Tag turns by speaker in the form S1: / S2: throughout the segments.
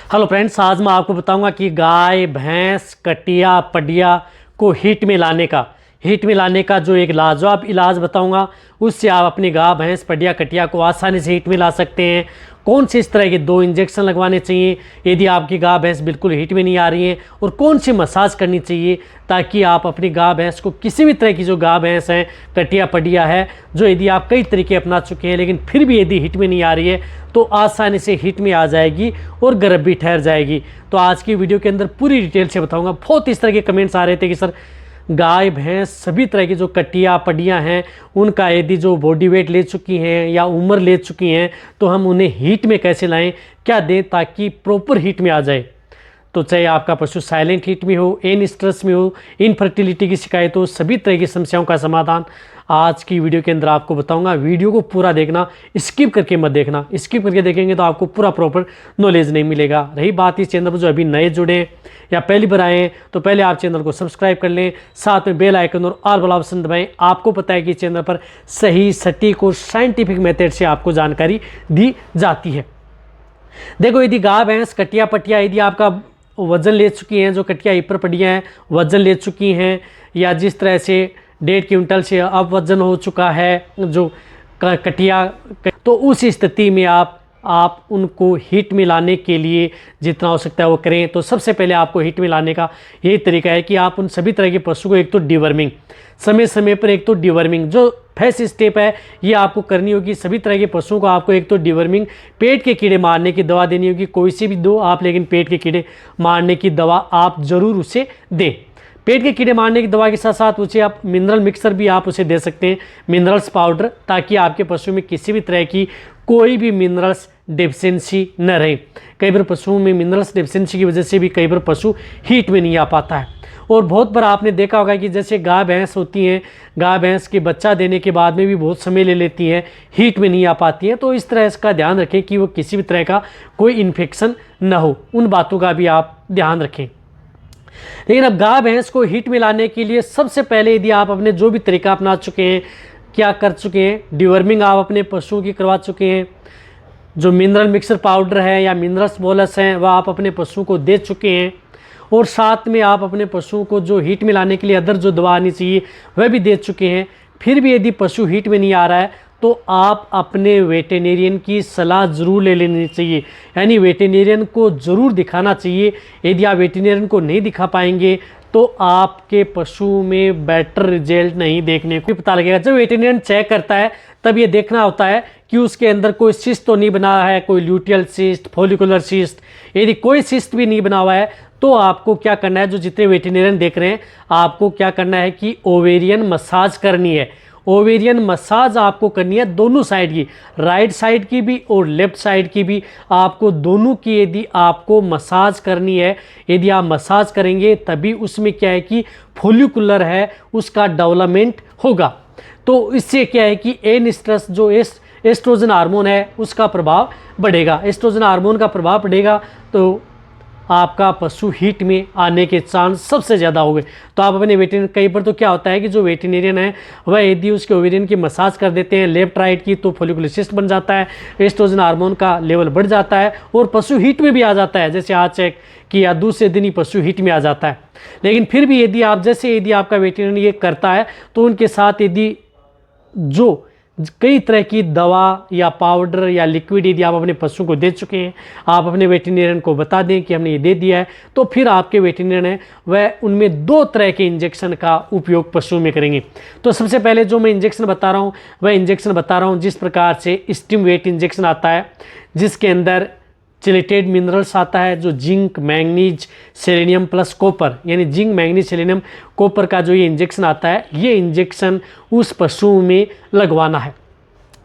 S1: Hello friends, आज मैं आपको बताऊंगा कि गाय भैंस कटिया पडिया को हीट में लाने का जो एक लाजवाब इलाज बताऊंगा। उससे आप अपनी गाय भैंस पडिया कटिया को आसानी से हीट में ला सकते हैं। कौन से इस तरह के 2 इंजेक्शन लगवाने चाहिए यदि आपकी गाय भैंस बिल्कुल हीट में नहीं आ रही है, और कौन सी मसाज करनी चाहिए ताकि आप अपनी गाय भैंस को किसी भी तरह की जो गाय भैंस है कटिया पडिया है, जो यदि आप कई तरीके अपना चुके हैं लेकिन फिर भी यदि हीट में नहीं आ रही है तो आसानी से हीट में आ जाएगी और गर्भ भी ठहर जाएगी। तो आज की वीडियो के अंदर पूरी डिटेल से बताऊंगा। बहुत इस तरह के कमेंट्स आ रहे थे कि सर गाय भैंस सभी तरह की जो कटिया पडियाँ हैं उनका यदि जो बॉडी वेट ले चुकी हैं या उम्र ले चुकी हैं तो हम उन्हें हीट में कैसे लाएं, क्या दें ताकि प्रॉपर हीट में आ जाए। तो चाहे आपका पशु साइलेंट हीट में हो, इन स्ट्रेस में हो, इनफर्टिलिटी की शिकायत हो, सभी तरह की समस्याओं का समाधान आज की वीडियो के अंदर आपको बताऊंगा। वीडियो को पूरा देखना, स्किप करके मत देखना। स्किप करके देखेंगे तो आपको पूरा प्रॉपर नॉलेज नहीं मिलेगा। रही बात इस चैनल पर जो अभी नए जुड़े हैं या पहली बार आए हैं तो पहले आप चैनल को सब्सक्राइब कर लें, साथ में बेल आइकन और ऑल वाला ऑप्शन दबाएं। आपको पता है कि चैनल पर सही सटीक और साइंटिफिक मेथड से आपको जानकारी दी जाती है। देखो, यदि गाय भैंस कटिया पटिया यदि आपका वजन ले चुकी हैं, जो कटिया हिपर पडियाँ हैं वजन ले चुकी हैं, या जिस तरह से 1.5 क्विंटल से अब वजन हो चुका है जो कटिया, तो उस स्थिति में आप उनको हीट में लाने के लिए जितना हो सकता है वो करें। तो सबसे पहले आपको हीट में लाने का यही तरीका है कि आप उन सभी तरह के पशु को एक तो डिवर्मिंग समय समय पर, एक तो डिवर्मिंग जो फर्स्ट स्टेप है ये आपको करनी होगी। सभी तरह के पशुओं को आपको एक तो डिवर्मिंग पेट के कीड़े मारने की दवा देनी होगी, कोई सी भी दो आप, लेकिन पेट के कीड़े मारने की दवा आप ज़रूर उसे दें। पेट के कीड़े मारने की दवा के साथ साथ उसे आप मिनरल मिक्सर भी आप उसे दे सकते हैं, मिनरल्स पाउडर, ताकि आपके पशु में किसी भी तरह की कोई भी मिनरल्स डेफिशिएंसी न रहे। कई बार पशुओं में मिनरल्स डेफिशिएंसी की वजह से भी कई बार पशु हीट में नहीं आ पाता है। और बहुत बार आपने देखा होगा कि जैसे गाय भैंस होती हैं, गाय भैंस के बच्चा देने के बाद में भी बहुत समय ले लेती हैं, हीट में नहीं आ पाती हैं। तो इस तरह इसका ध्यान रखें कि वो किसी भी तरह का कोई इन्फेक्शन न हो, उन बातों का भी आप ध्यान रखें। लेकिन अब गाय भैंस को हीट में लाने के लिए सबसे पहले यदि आप अपने जो भी तरीका अपना चुके हैं, क्या कर चुके हैं, डिवर्मिंग आप अपने पशुओं की करवा चुके हैं, जो मिनरल मिक्सर पाउडर है या मिनरल्स बोलस हैं वह आप अपने पशुओं को दे चुके हैं, और साथ में आप अपने पशुओं को जो हीट में लाने के लिए अदर जो दवा आनी चाहिए वह भी दे चुके हैं। फिर भी यदि पशु हीट में नहीं आ रहा है तो आप अपने वेटेरियन की सलाह ज़रूर ले लेनी चाहिए, यानी वेटेरियन को ज़रूर दिखाना चाहिए। यदि आप वेटेरियन को नहीं दिखा पाएंगे तो आपके पशु में बेटर रिजल्ट नहीं देखने को पता लगेगा। जब वेटेरियन चेक करता है तब ये देखना होता है कि उसके अंदर कोई सिस्ट तो नहीं बना है, कोई ल्यूटियल सिस्ट, फॉलिकुलर सिस्ट। यदि कोई सिस्ट भी नहीं बना हुआ है तो आपको क्या करना है, जो जितने वेटेरियन देख रहे हैं आपको क्या करना है कि ओवेरियन मसाज करनी है। ओवेरियन मसाज आपको करनी है दोनों साइड की, राइट साइड की भी और लेफ्ट साइड की भी, आपको दोनों की यदि आपको मसाज करनी है। यदि आप मसाज करेंगे तभी उसमें क्या है कि फॉलिकुलर है उसका डेवलपमेंट होगा। तो इससे क्या है कि एन स्ट्रेस जो एस्ट्रोजन हार्मोन है उसका प्रभाव बढ़ेगा। एस्ट्रोजन हार्मोन का प्रभाव बढ़ेगा तो आपका पशु हीट में आने के चांस सबसे ज़्यादा हो गए। तो आप अपने वेटेरियन, कई बार तो क्या होता है कि जो वेटेरियन है वह यदि उसके ओवेरियन की मसाज कर देते हैं लेफ्ट राइट की तो फॉलिकुलर सिस्ट बन जाता है, एस्ट्रोजन हार्मोन का लेवल बढ़ जाता है और पशु हीट में भी आ जाता है। जैसे आज चेक किया दूसरे दिन ही पशु हीट में आ जाता है। लेकिन फिर भी यदि आपका वेटेरियन ये करता है तो उनके साथ यदि जो कई तरह की दवा या पाउडर या लिक्विड यदि आप अपने पशु को दे चुके हैं, आप अपने वेटेरियन को बता दें कि हमने ये दे दिया है, तो फिर आपके वेटेरियन है वह उनमें 2 तरह के इंजेक्शन का उपयोग पशु में करेंगे। तो सबसे पहले जो मैं इंजेक्शन बता रहा हूँ वह इंजेक्शन बता रहा हूँ जिस प्रकार से स्टीम वेट इंजेक्शन आता है, जिसके अंदर चिलेटेड मिनरल्स आता है, जो zinc manganese selenium plus copper, यानी जिंक मैंगनीज सेलेनियम कॉपर का जो ये इंजेक्शन आता है, ये इंजेक्शन उस पशु में लगवाना है।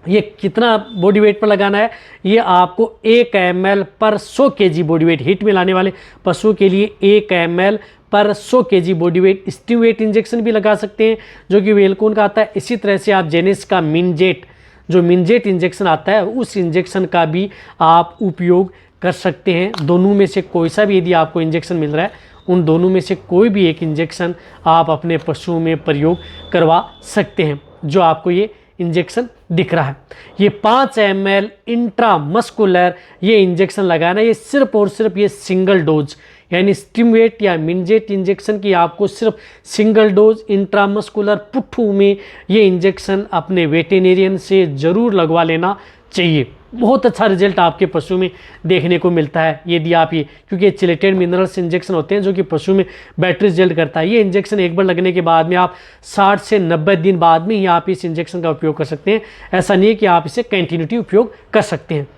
S1: ये कितना बॉडी वेट पर लगाना है, ये आपको 1 ml पर 100 kg बॉडी वेट, हीट में लाने वाले पशु के लिए 1 ml पर 100 kg body weight steam weight injection भी लगा सकते हैं जो कि वेलकोन का आता है। इसी तरह से आप जेनेस का मिनजेट इंजेक्शन आता है उस इंजेक्शन का भी आप उपयोग कर सकते हैं। दोनों में से कोई सा भी यदि आपको इंजेक्शन मिल रहा है उन दोनों में से कोई भी एक इंजेक्शन आप अपने पशुओं में प्रयोग करवा सकते हैं जो आपको ये इंजेक्शन दिख रहा है। ये 5 ml इंट्रामस्कुलर ये इंजेक्शन लगाना, ये सिर्फ और सिर्फ ये सिंगल डोज यानी स्टिमुलेट या मिनजेट इंजेक्शन की आपको सिर्फ सिंगल डोज इंट्रामस्कुलर पुट्ठू में ये इंजेक्शन अपने वेटेरियन से ज़रूर लगवा लेना चाहिए। बहुत अच्छा रिजल्ट आपके पशु में देखने को मिलता है यदि आप ये, क्योंकि ये चिलेटेड मिनरल्स इंजेक्शन होते हैं जो कि पशु में बेटर रिजल्ट करता है। ये इंजेक्शन एक बार लगने के बाद में आप 60 से 90 दिन बाद में ही आप इस इंजेक्शन का उपयोग कर सकते हैं। ऐसा नहीं है कि आप इसे कंटिन्यूटी उपयोग कर सकते हैं।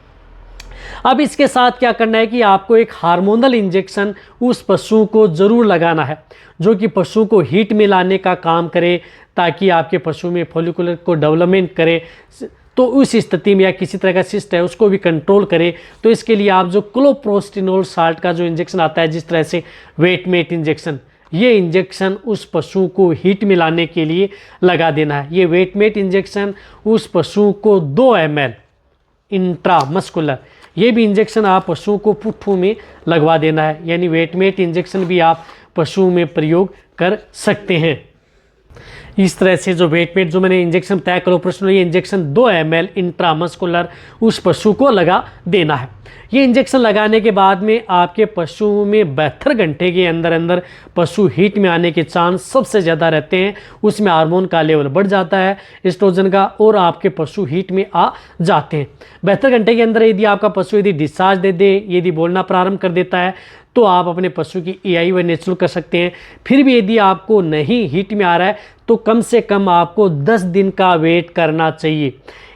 S1: अब इसके साथ क्या करना है कि आपको एक हार्मोनल इंजेक्शन उस पशु को ज़रूर लगाना है जो कि पशु को हीट में लाने का काम करे, ताकि आपके पशु में फॉलिकुलर को डेवलपमेंट करे, तो उस स्थिति में या किसी तरह का सिस्ट है उसको भी कंट्रोल करे। तो इसके लिए आप जो क्लोप्रोस्टिनोल साल्ट का जो इंजेक्शन आता है, जिस तरह से वेटमेट इंजेक्शन, ये इंजेक्शन उस पशु को हीट में लाने के लिए लगा देना है। ये वेटमेट इंजेक्शन उस पशु को 2 ml इंट्रामस्कुलर ये भी इंजेक्शन आप पशुओं को पुट्ठू में लगवा देना है, यानी वेटमेट इंजेक्शन भी आप पशुओं में प्रयोग कर सकते हैं। इस तरह से जो वेटमेट जो मैंने इंजेक्शन तय क्लोप्रोस्टिनोल ये इंजेक्शन 2 ml इंट्रामस्कुलर उस पशु को लगा देना है। ये इंजेक्शन लगाने के बाद में आपके पशु में 72 घंटे के अंदर अंदर पशु हीट में आने के चांस सबसे ज़्यादा रहते हैं। उसमें हार्मोन का लेवल बढ़ जाता है एस्ट्रोजन का, और आपके पशु हीट में आ जाते हैं। 72 घंटे के अंदर यदि आपका पशु यदि डिस्चार्ज दे दे, यदि बोलना प्रारंभ कर देता है, तो आप अपने पशु की EI व नेचुरल कर सकते हैं। फिर भी यदि आपको नहीं हीट में आ रहा है तो कम से कम आपको 10 दिन का वेट करना चाहिए।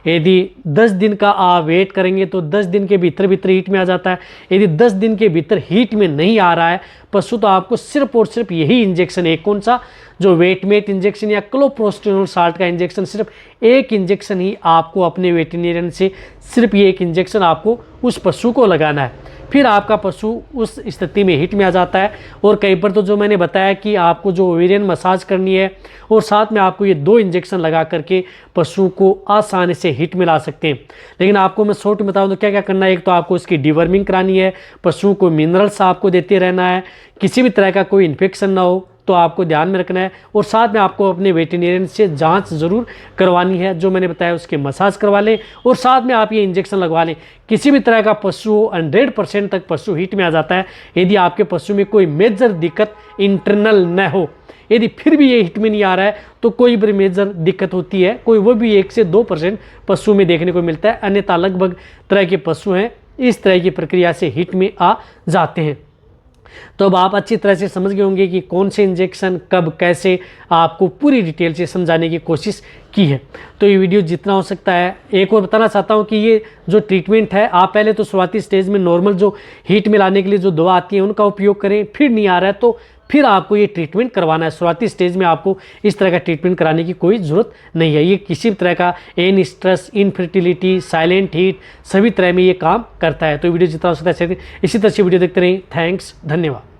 S1: यदि 10 दिन का आप वेट करेंगे तो 10 दिन के भीतर भीतर हीट में आ जाता है। यदि 10 दिन के भीतर हीट में नहीं आ रहा है पशु, तो आपको सिर्फ और सिर्फ यही इंजेक्शन, एक कौन सा, जो वेटमेट इंजेक्शन या क्लोप्रोस्टिनोल साल्ट का इंजेक्शन, सिर्फ एक इंजेक्शन ही आपको अपने वेटेरियन से सिर्फ ये एक इंजेक्शन आपको उस पशु को लगाना है। फिर आपका पशु उस स्थिति में हीट में आ जाता है। और कई बार तो जो मैंने बताया कि आपको जो ओवेरियन मसाज करनी है और साथ में आपको ये 2 इंजेक्शन लगा करके पशु को आसानी से हीट में ला सकते हैं। लेकिन आपको मैं शॉर्ट में बताऊं तो क्या क्या करना है। एक तो आपको इसकी डिवर्मिंग करानी है, पशु को मिनरल्स आपको देते रहना है, किसी भी तरह का कोई इन्फेक्शन ना हो तो आपको ध्यान में रखना है। और साथ में आपको अपने वेटेरियन से जांच ज़रूर करवानी है, जो मैंने बताया उसके मसाज करवा लें और साथ में आप ये इंजेक्शन लगवा लें। किसी भी तरह का पशु 100% तक पशु हीट में आ जाता है यदि आपके पशु में कोई मेजर दिक्कत इंटरनल न हो। यदि फिर भी ये हिट में नहीं आ रहा है तो कोई भी मेजर दिक्कत होती है, कोई वो भी 1 से 2% पशु में देखने को मिलता है। अन्यथा लगभग तरह के पशु हैं इस तरह की प्रक्रिया से हिट में आ जाते हैं। तो अब आप अच्छी तरह से समझ गए होंगे कि कौन से इंजेक्शन कब कैसे आपको पूरी डिटेल से समझाने की कोशिश की है। तो ये वीडियो जितना हो सकता है, एक और बताना चाहता हूँ कि ये जो ट्रीटमेंट है, आप पहले तो शुरुआती स्टेज में नॉर्मल जो हीट में लाने के लिए जो दवा आती है उनका उपयोग करें। फिर नहीं आ रहा है तो फिर आपको ये ट्रीटमेंट करवाना है। शुरुआती स्टेज में आपको इस तरह का ट्रीटमेंट कराने की कोई ज़रूरत नहीं है। ये किसी भी तरह का an stress, infertility, silent heat सभी तरह में ये काम करता है। तो वीडियो जितना हो सकता है इसी तरह से वीडियो देखते रहें। थैंक्स, धन्यवाद।